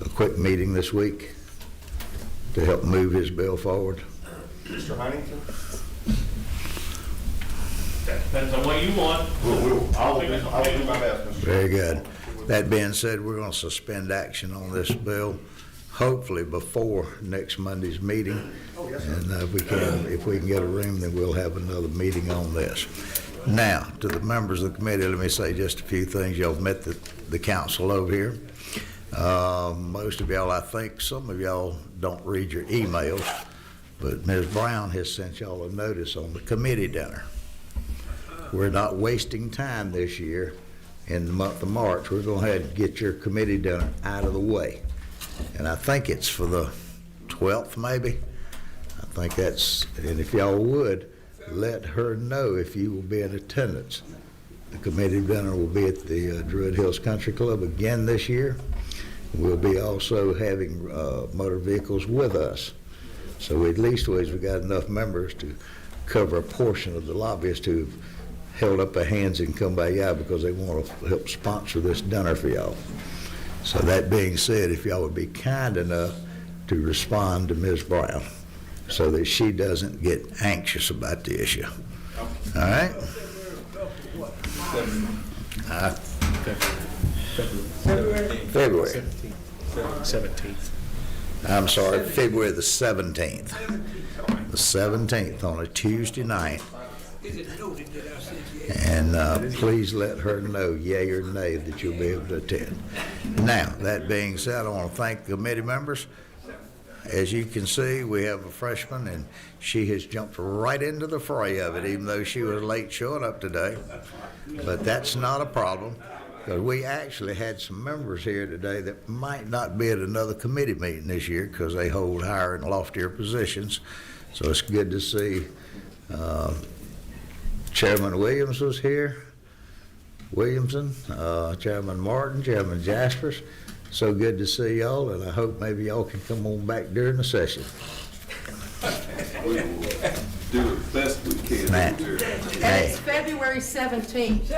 a quick meeting this week to help move his bill forward? Mr. Huntington? That depends on what you want. I'll do my best, Mr. Very good. That being said, we're going to suspend action on this bill, hopefully before next Monday's meeting. And if we can get a room, then we'll have another meeting on this. Now, to the members of the committee, let me say just a few things. Y'all met the council over here. Most of y'all, I think, some of y'all don't read your emails, but Ms. Brown has sent y'all a notice on the committee dinner. We're not wasting time this year in the month of March. We're going to have to get your committee dinner out of the way. And I think it's for the 12th, maybe. I think that's, and if y'all would, let her know if you will be in attendance. The committee dinner will be at the Druid Hills Country Club again this year. We'll be also having motor vehicles with us. So at least we've got enough members to cover a portion of the lobbyists who've held up their hands and come by y'all because they want to help sponsor this dinner for y'all. So that being said, if y'all would be kind enough to respond to Ms. Brown so that she doesn't get anxious about the issue. All right? February. 17th. I'm sorry, February the 17th. The 17th on a Tuesday night. And please let her know, yea or nay, that you'll be able to attend. Now, that being said, I want to thank the committee members. As you can see, we have a freshman, and she has jumped right into the fray of it, even though she was late showing up today. But that's not a problem, because we actually had some members here today that might not be at another committee meeting this year because they hold higher and loftier positions. So it's good to see Chairman Williams was here, Williamson, Chairman Martin, Chairman Jaspers. So good to see y'all, and I hope maybe y'all can come on back during the session. We will do the best we can. Matt. And it's February 17th.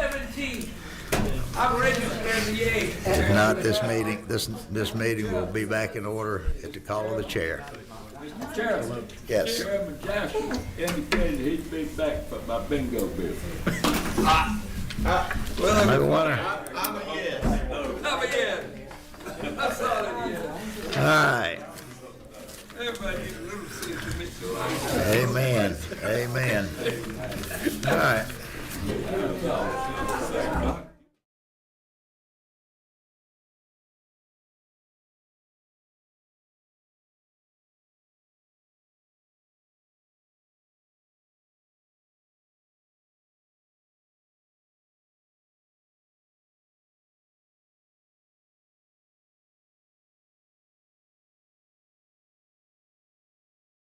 I'm registered the 8th. If not, this meeting will be back in order at the call of the chair. Chairman. Yes. Chairman Jackson indicated he'd be back for my bingo bill. Maybe one. I'm a yes. I'm a yes. That's all it is. All right. Everybody get a little sense of it. Amen. Amen. All right.